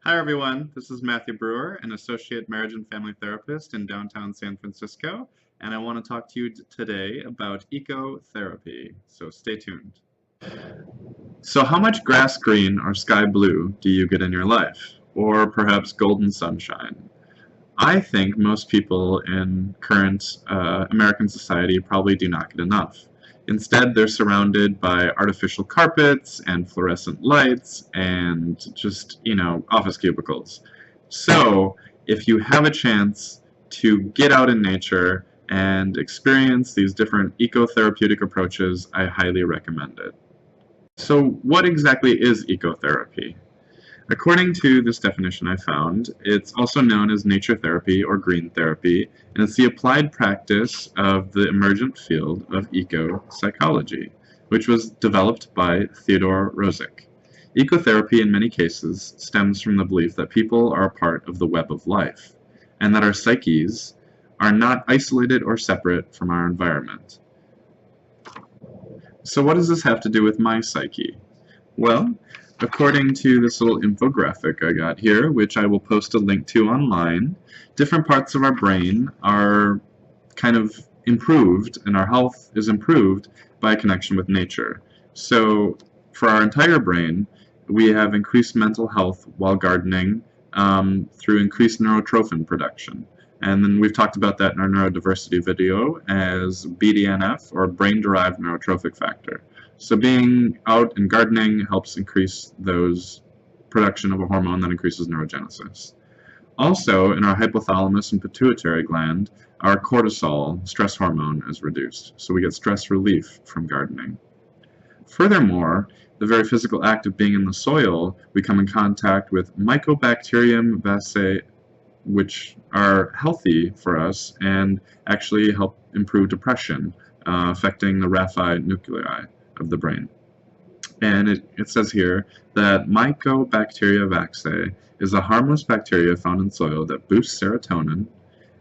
Hi everyone, this is Matthew Breuer, an associate marriage and family therapist in downtown San Francisco, and I want to talk to you today about ecotherapy, so stay tuned. So how much grass green or sky blue do you get in your life? Or perhaps golden sunshine? I think most people in current American society probably do not get enough. Instead, they're surrounded by artificial carpets and fluorescent lights and just, office cubicles. So, if you have a chance to get out in nature and experience these different ecotherapeutic approaches, I highly recommend it. So, what exactly is ecotherapy? According to this definition I found, it's also known as nature therapy or green therapy, and it's the applied practice of the emergent field of eco-psychology, which was developed by Theodore Roszak. Ecotherapy in many cases stems from the belief that people are a part of the web of life, and that our psyches are not isolated or separate from our environment. So what does this have to do with my psyche? Well, according to this little infographic I got here, which I will post a link to online, different parts of our brain are kind of improved, and our health is improved by a connection with nature. So for our entire brain, we have increased mental health while gardening through increased neurotrophin production. And then we've talked about that in our neurodiversity video as BDNF, or brain-derived neurotrophic factor. So being out and gardening helps increase those production of a hormone that increases neurogenesis. Also, in our hypothalamus and pituitary gland, our cortisol, stress hormone, is reduced. So we get stress relief from gardening. Furthermore, the very physical act of being in the soil, we come in contact with Mycobacterium vaccae, which are healthy for us and actually help improve depression, affecting the raphe nuclei of the brain. And it says here that Mycobacteria vaccae is a harmless bacteria found in soil that boosts serotonin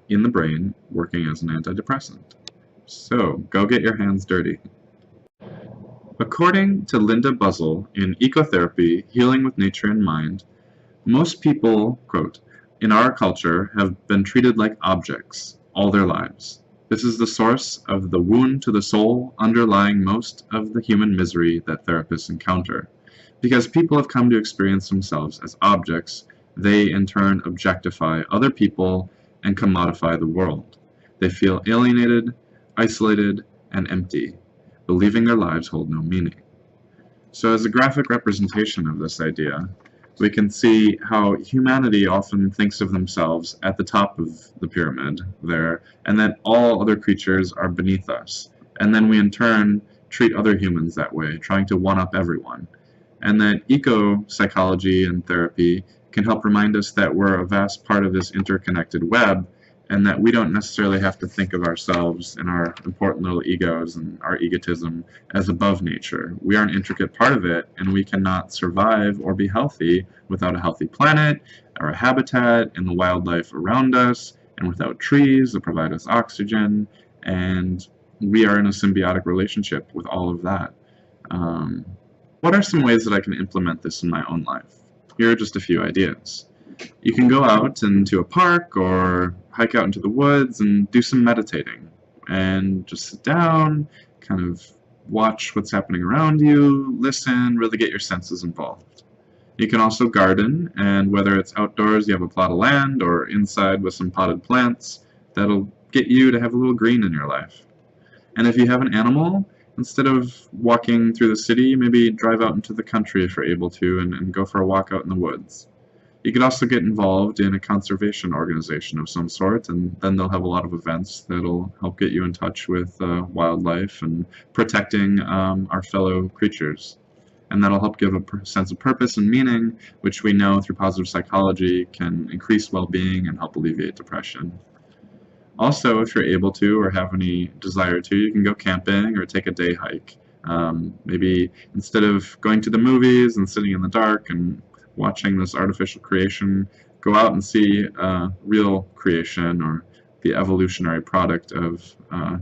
in the brain, working as an antidepressant. So, go get your hands dirty. According to Linda Buzzell in Ecotherapy, Healing with Nature in Mind, most people, quote, in our culture have been treated like objects all their lives. This is the source of the wound to the soul underlying most of the human misery that therapists encounter. Because people have come to experience themselves as objects, they in turn objectify other people and commodify the world. They feel alienated, isolated, and empty, believing their lives hold no meaning. So as a graphic representation of this idea, we can see how humanity often thinks of themselves at the top of the pyramid there, and that all other creatures are beneath us. And then we in turn treat other humans that way, trying to one-up everyone. And that eco-psychology and therapy can help remind us that we're a vast part of this interconnected web, and that we don't necessarily have to think of ourselves and our important little egos and our egotism as above nature. We are an intricate part of it, and we cannot survive or be healthy without a healthy planet, or a habitat, and the wildlife around us, and without trees that provide us oxygen, and we are in a symbiotic relationship with all of that. What are some ways that I can implement this in my own life? Here are just a few ideas. You can go out into a park or hike out into the woods and do some meditating and just sit down, kind of watch what's happening around you, listen, really get your senses involved. You can also garden, and whether it's outdoors, you have a plot of land, or inside with some potted plants, that'll get you to have a little green in your life. And if you have an animal, instead of walking through the city, maybe drive out into the country if you're able to and go for a walk out in the woods. You could also get involved in a conservation organization of some sort, and then they'll have a lot of events that'll help get you in touch with wildlife and protecting our fellow creatures. And that'll help give a sense of purpose and meaning, which we know through positive psychology can increase well-being and help alleviate depression. Also, if you're able to or have any desire to, you can go camping or take a day hike. Maybe instead of going to the movies and sitting in the dark and watching this artificial creation, go out and see real creation or the evolutionary product of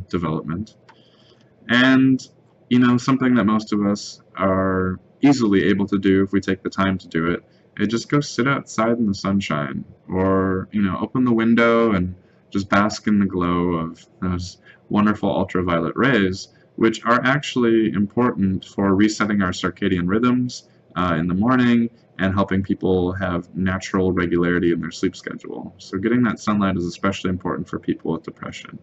development. And, something that most of us are easily able to do if we take the time to do it Just go sit outside in the sunshine, or open the window and just bask in the glow of those wonderful ultraviolet rays, which are actually important for resetting our circadian rhythms in the morning and helping people have natural regularity in their sleep schedule. So getting that sunlight is especially important for people with depression.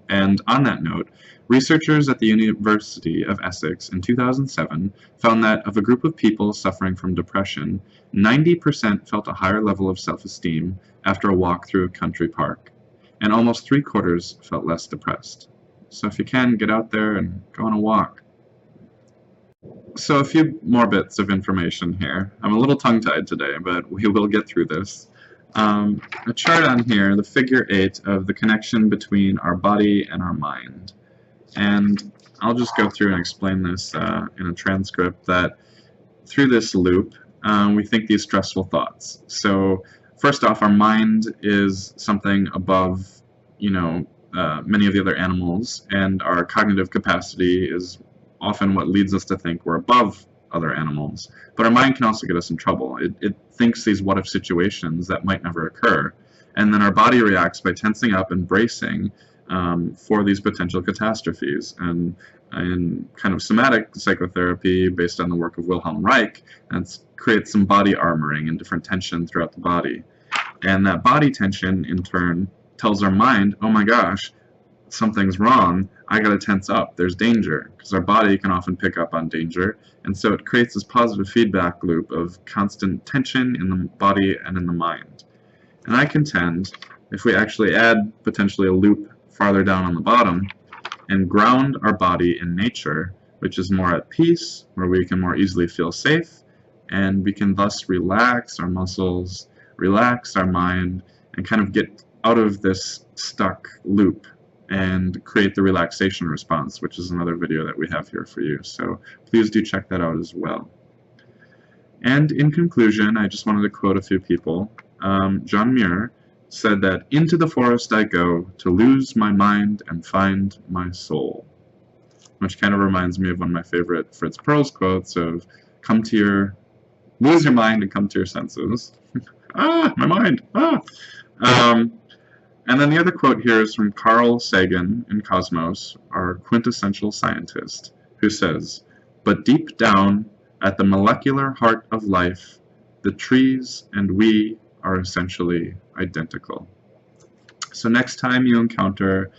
And on that note, researchers at the University of Essex in 2007 found that of a group of people suffering from depression, 90% felt a higher level of self-esteem after a walk through a country park, and almost 3/4 felt less depressed. So if you can, get out there and go on a walk. So a few more bits of information here. I'm a little tongue-tied today, but we will get through this. A chart on here, the figure 8 of the connection between our body and our mind. And I'll just go through and explain this in a transcript that through this loop, we think these stressful thoughts. So first off, our mind is something above, many of the other animals, and our cognitive capacity is often what leads us to think we're above other animals. But our mind can also get us in trouble. It thinks these what-if situations that might never occur. And then our body reacts by tensing up and bracing for these potential catastrophes. And in kind of somatic psychotherapy, based on the work of Wilhelm Reich, and creates some body armoring and different tension throughout the body. And that body tension, in turn, tells our mind, oh my gosh, something's wrong, I gotta tense up, there's danger, because our body can often pick up on danger, and so it creates this positive feedback loop of constant tension in the body and in the mind. And I contend, if we actually add potentially a loop farther down on the bottom, and ground our body in nature, which is more at peace, where we can more easily feel safe, and we can thus relax our muscles, relax our mind, and kind of get out of this stuck loop and create the relaxation response, which is another video that we have here for you. So please do check that out as well. And in conclusion, I just wanted to quote a few people. John Muir said that, "Into the forest I go to lose my mind and find my soul," which kind of reminds me of one of my favorite Fritz Perls quotes of, lose your mind and come to your senses. Ah, my mind, ah! And then the other quote here is from Carl Sagan in Cosmos, our quintessential scientist, who says, "But deep down, at the molecular heart of life, the trees and we are essentially identical." So next time you encounter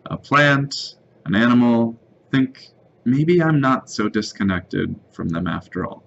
a plant, an animal, think, maybe I'm not so disconnected from them after all.